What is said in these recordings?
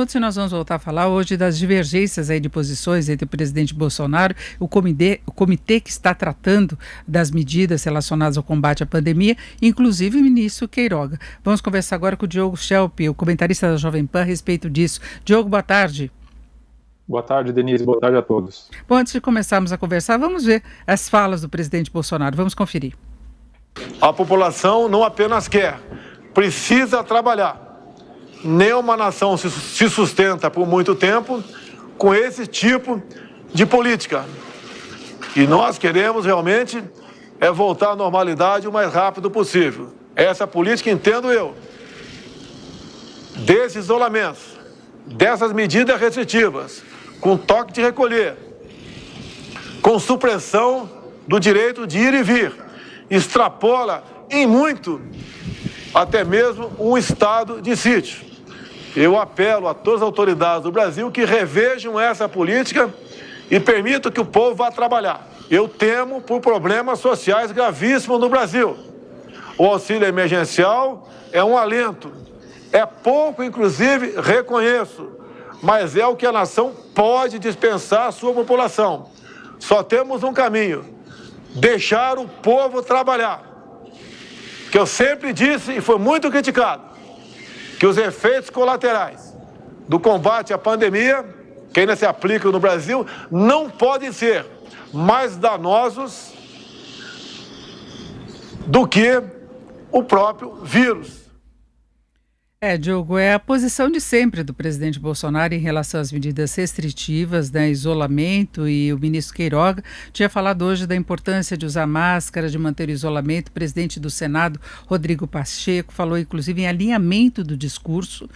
Se nós vamos voltar a falar hoje das divergências aí de posições entre o presidente Bolsonaro e o comitê que está tratando das medidas relacionadas ao combate à pandemia, inclusive o ministro Queiroga. Vamos conversar agora com o Diogo Schelp, o comentarista da Jovem Pan, a respeito disso. Diogo, boa tarde. Boa tarde, Denise. Boa tarde a todos. Bom, antes de começarmos a conversar, vamos ver as falas do presidente Bolsonaro. Vamos conferir. A população não apenas quer, precisa trabalhar. Nenhuma nação se sustenta por muito tempo com esse tipo de política. E nós queremos realmente voltar à normalidade o mais rápido possível. Essa política, entendo eu, desses isolamentos, dessas medidas restritivas, com toque de recolher, com supressão do direito de ir e vir, extrapola em muito até mesmo um estado de sítio. Eu apelo a todas as autoridades do Brasil que revejam essa política e permitam que o povo vá trabalhar. Eu temo por problemas sociais gravíssimos no Brasil. O auxílio emergencial é um alento. É pouco, inclusive, reconheço, mas é o que a nação pode dispensar à sua população. Só temos um caminho: deixar o povo trabalhar. Que eu sempre disse e foi muito criticado, que os efeitos colaterais do combate à pandemia, que ainda se aplicam no Brasil, não podem ser mais danosos do que o próprio vírus. Diogo, é a posição de sempre do presidente Bolsonaro em relação às medidas restritivas, né, isolamento, e o ministro Queiroga tinha falado hoje da importância de usar máscara, de manter o isolamento. O presidente do Senado, Rodrigo Pacheco, falou inclusive em alinhamento do discurso,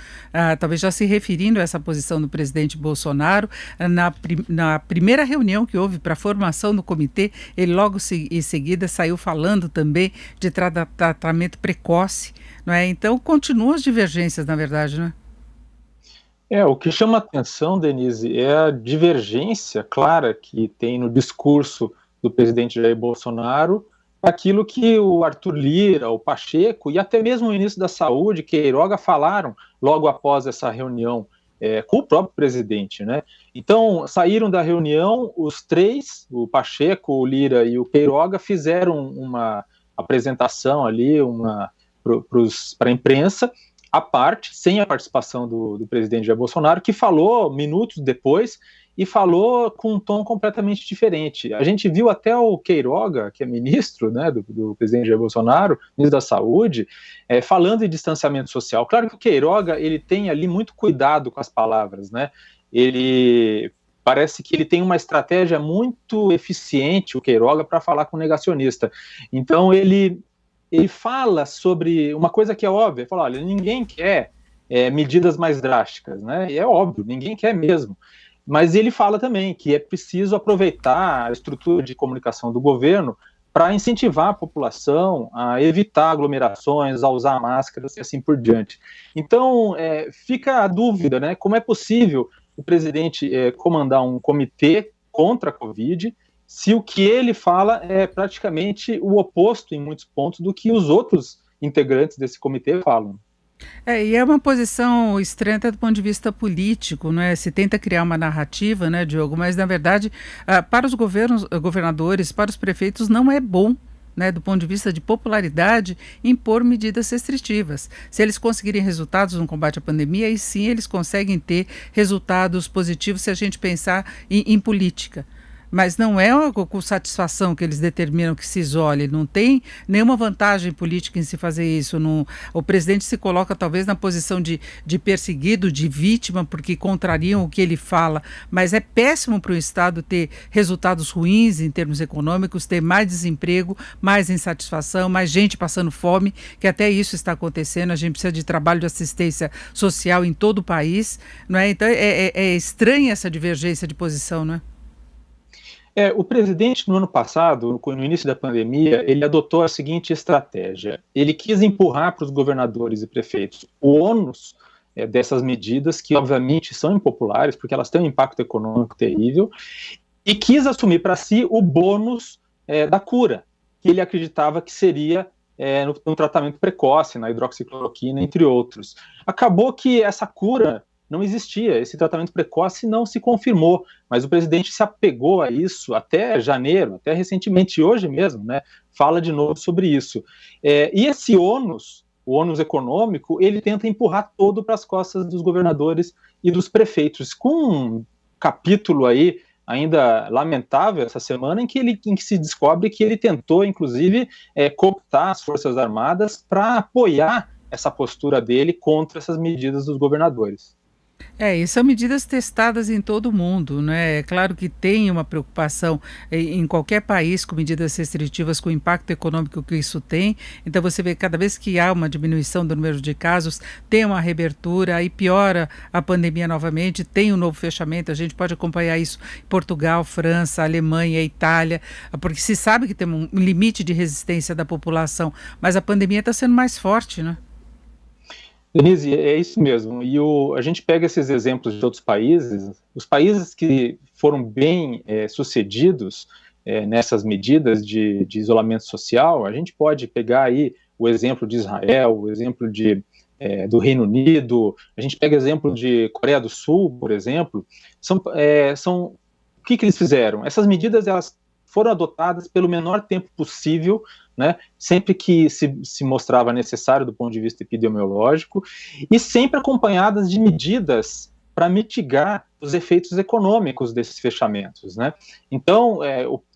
talvez já se referindo a essa posição do presidente Bolsonaro. Na primeira reunião que houve para a formação do comitê, ele logo em seguida saiu falando também de tratamento precoce. Não é? Então, continuam as divergências, na verdade, não é? O que chama a atenção, Denise, é a divergência clara que tem no discurso do presidente Jair Bolsonaro, aquilo que o Arthur Lira, o Pacheco e até mesmo o ministro da Saúde, Queiroga, falaram logo após essa reunião com o próprio presidente, né? Então, saíram da reunião, os três, o Pacheco, o Lira e o Queiroga, fizeram uma apresentação ali, para a imprensa, à parte, sem a participação do presidente Jair Bolsonaro, que falou minutos depois e falou com um tom completamente diferente. A gente viu até o Queiroga, que é ministro, né, do presidente Jair Bolsonaro, ministro da Saúde, falando em distanciamento social. Claro que o Queiroga, ele tem ali muito cuidado com as palavras, né? Parece que ele tem uma estratégia muito eficiente, o Queiroga, para falar com o negacionista. Então, ele fala sobre uma coisa que é óbvia, fala, olha, ninguém quer medidas mais drásticas, né? E é óbvio, ninguém quer mesmo. Mas ele fala também que é preciso aproveitar a estrutura de comunicação do governo para incentivar a população a evitar aglomerações, a usar máscaras e assim por diante. Então, fica a dúvida, né? Como é possível o presidente comandar um comitê contra a Covid, se o que ele fala é praticamente o oposto, em muitos pontos, do que os outros integrantes desse comitê falam. E é uma posição estranha até do ponto de vista político, né? Se tenta criar uma narrativa, né, Diogo, mas, na verdade, para os governadores, para os prefeitos, não é bom, né, do ponto de vista de popularidade, impor medidas restritivas. Se eles conseguirem resultados no combate à pandemia, aí sim eles conseguem ter resultados positivos se a gente pensar em política. Mas não é com satisfação que eles determinam que se isole, não tem nenhuma vantagem política em se fazer isso. O presidente se coloca talvez na posição de perseguido, de vítima, porque contrariam o que ele fala, mas é péssimo para o Estado ter resultados ruins em termos econômicos, ter mais desemprego, mais insatisfação, mais gente passando fome, que até isso está acontecendo. A gente precisa de trabalho de assistência social em todo o país, não é? Então é estranha essa divergência de posição, não é? O presidente, no ano passado, no início da pandemia, ele adotou a seguinte estratégia. Ele quis empurrar para os governadores e prefeitos o ônus dessas medidas, que obviamente são impopulares, porque elas têm um impacto econômico terrível, e quis assumir para si o bônus da cura, que ele acreditava que seria no tratamento precoce, na hidroxicloroquina, entre outros. Acabou que essa cura não existia, esse tratamento precoce não se confirmou, mas o presidente se apegou a isso até janeiro, até recentemente, hoje mesmo, né, fala de novo sobre isso. E esse ônus, o ônus econômico, ele tenta empurrar todo para as costas dos governadores e dos prefeitos, com um capítulo aí ainda lamentável essa semana, em que se descobre que ele tentou, inclusive, cooptar as Forças Armadas para apoiar essa postura dele contra essas medidas dos governadores. E são medidas testadas em todo o mundo, né? É claro que tem uma preocupação em qualquer país com medidas restritivas, com o impacto econômico que isso tem. Então você vê cada vez que há uma diminuição do número de casos, tem uma reabertura, aí piora a pandemia novamente, tem um novo fechamento. A gente pode acompanhar isso em Portugal, França, Alemanha, Itália, porque se sabe que tem um limite de resistência da população, mas a pandemia está sendo mais forte, né? Denise, é isso mesmo. E a gente pega esses exemplos de outros países, os países que foram bem sucedidos nessas medidas de isolamento social, a gente pode pegar aí o exemplo de Israel, o exemplo do Reino Unido, a gente pega o exemplo de Coreia do Sul, por exemplo. O que eles fizeram? Essas medidas, elas foram adotadas pelo menor tempo possível, né, sempre que se mostrava necessário do ponto de vista epidemiológico, e sempre acompanhadas de medidas para mitigar os efeitos econômicos desses fechamentos, né? Então,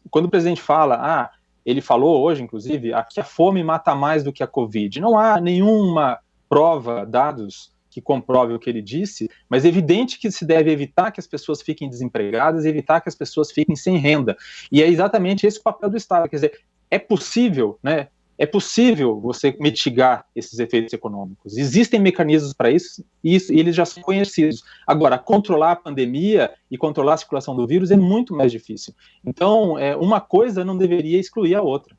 quando o presidente fala, ele falou hoje, inclusive, que a fome mata mais do que a Covid, não há nenhuma prova, dados que comprove o que ele disse, mas é evidente que se deve evitar que as pessoas fiquem desempregadas, evitar que as pessoas fiquem sem renda. E é exatamente esse o papel do Estado. Quer dizer, é possível, né? É possível você mitigar esses efeitos econômicos. Existem mecanismos para isso, e eles já são conhecidos. Agora, controlar a pandemia e controlar a circulação do vírus é muito mais difícil. Então, uma coisa não deveria excluir a outra.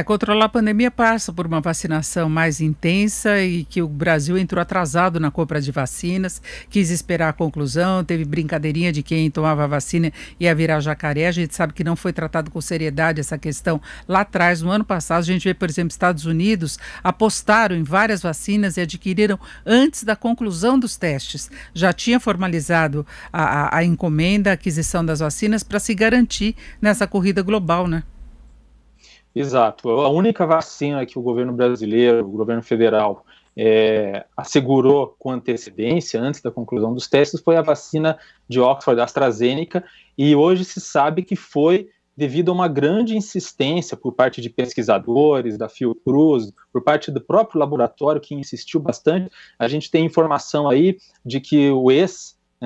Controlar a pandemia passa por uma vacinação mais intensa e que o Brasil entrou atrasado na compra de vacinas, quis esperar a conclusão, teve brincadeirinha de quem tomava a vacina ia virar jacaré. A gente sabe que não foi tratado com seriedade essa questão lá atrás, no ano passado. A gente vê, por exemplo, Estados Unidos apostaram em várias vacinas e adquiriram antes da conclusão dos testes. Já tinha formalizado a encomenda, a aquisição das vacinas para se garantir nessa corrida global, né? Exato. A única vacina que o governo brasileiro, o governo federal, assegurou com antecedência, antes da conclusão dos testes, foi a vacina de Oxford, AstraZeneca, e hoje se sabe que foi devido a uma grande insistência por parte de pesquisadores, da Fiocruz, por parte do próprio laboratório, que insistiu bastante. A gente tem informação aí de que o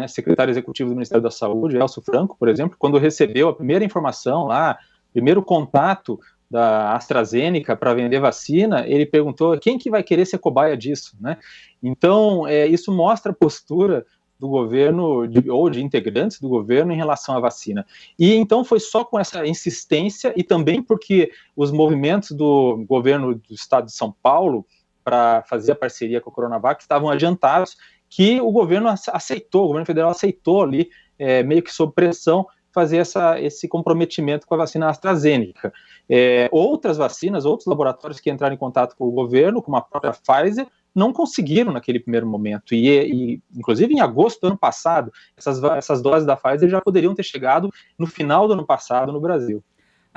secretário executivo do Ministério da Saúde, Elcio Franco, por exemplo, quando recebeu a primeira informação lá, primeiro contato da AstraZeneca para vender vacina, ele perguntou quem que vai querer ser cobaia disso, né? Então, isso mostra a postura do governo, ou de integrantes do governo em relação à vacina. E então foi só com essa insistência, e também porque os movimentos do governo do estado de São Paulo para fazer a parceria com a Coronavac estavam adiantados, que o governo aceitou, o governo federal aceitou ali, meio que sob pressão, fazer esse comprometimento com a vacina AstraZeneca. Outras vacinas, outros laboratórios que entraram em contato com o governo, como a própria Pfizer, não conseguiram naquele primeiro momento. E inclusive em agosto do ano passado, essas doses da Pfizer já poderiam ter chegado no final do ano passado no Brasil.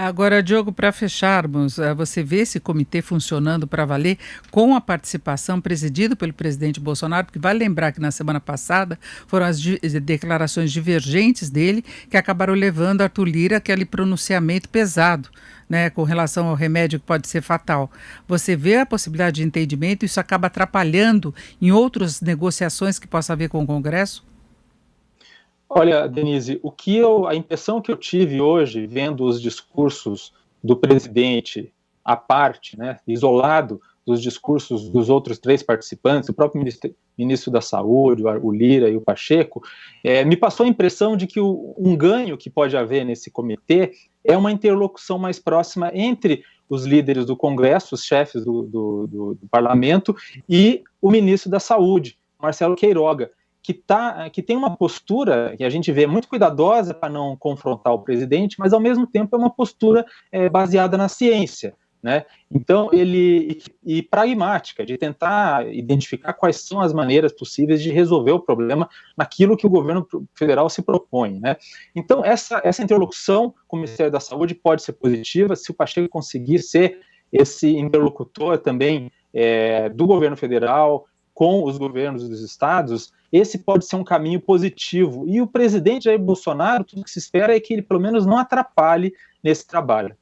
Agora, Diogo, para fecharmos, você vê esse comitê funcionando para valer com a participação presidido pelo presidente Bolsonaro, porque vale lembrar que na semana passada foram as declarações divergentes dele que acabaram levando Arthur Lira àquele pronunciamento pesado, né, com relação ao remédio que pode ser fatal. Você vê a possibilidade de entendimento, isso acaba atrapalhando em outras negociações que possa haver com o Congresso? Olha, Denise, a impressão que eu tive hoje, vendo os discursos do presidente à parte, né, isolado dos discursos dos outros três participantes, o próprio ministro da Saúde, o Lira e o Pacheco, me passou a impressão de que um ganho que pode haver nesse comitê é uma interlocução mais próxima entre os líderes do Congresso, os chefes do parlamento, e o ministro da Saúde, Marcelo Queiroga, que tem uma postura que a gente vê muito cuidadosa para não confrontar o presidente, mas ao mesmo tempo é uma postura baseada na ciência, né? Então, e pragmática, de tentar identificar quais são as maneiras possíveis de resolver o problema naquilo que o governo federal se propõe, né? Então, essa interlocução com o Ministério da Saúde pode ser positiva se o Pacheco conseguir ser esse interlocutor também do governo federal com os governos dos estados. Esse pode ser um caminho positivo. E o presidente Jair Bolsonaro, tudo que se espera é que ele, pelo menos, não atrapalhe nesse trabalho.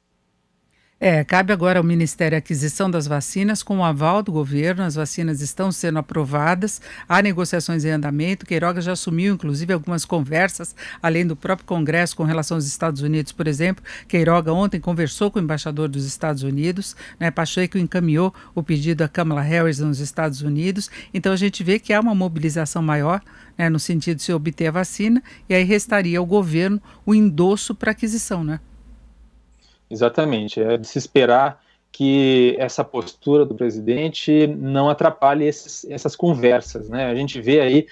Cabe agora ao Ministério a aquisição das vacinas com o aval do governo. As vacinas estão sendo aprovadas, há negociações em andamento. Queiroga já assumiu, inclusive, algumas conversas, além do próprio Congresso, com relação aos Estados Unidos, por exemplo. Queiroga ontem conversou com o embaixador dos Estados Unidos, né? Pacheco encaminhou o pedido a Kamala Harris nos Estados Unidos. Então, a gente vê que há uma mobilização maior, né, no sentido de se obter a vacina, e aí restaria ao governo o endosso para aquisição, né? Exatamente, é de se esperar que essa postura do presidente não atrapalhe essas conversas, né? A gente vê aí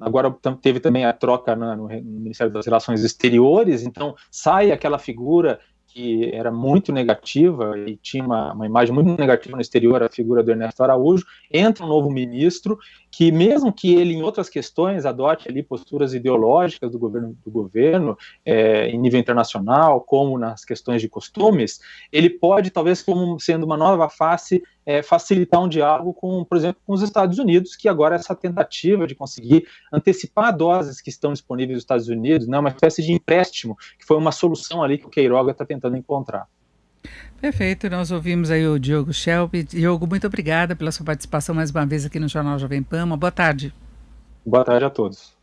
agora teve também a troca no Ministério das Relações Exteriores, então sai aquela figura que era muito negativa e tinha uma imagem muito negativa no exterior, a figura do Ernesto Araújo. Entra um novo ministro que, mesmo que ele em outras questões adote ali posturas ideológicas do governo em nível internacional, como nas questões de costumes, ele pode, talvez como sendo uma nova face, facilitar um diálogo com, por exemplo, com os Estados Unidos, que agora essa tentativa de conseguir antecipar doses que estão disponíveis nos Estados Unidos, né, uma espécie de empréstimo, que foi uma solução ali que o Queiroga está tentando encontrar. Perfeito, nós ouvimos aí o Diogo Schelp. Diogo, muito obrigada pela sua participação mais uma vez aqui no Jornal Jovem Pan. Boa tarde. Boa tarde a todos.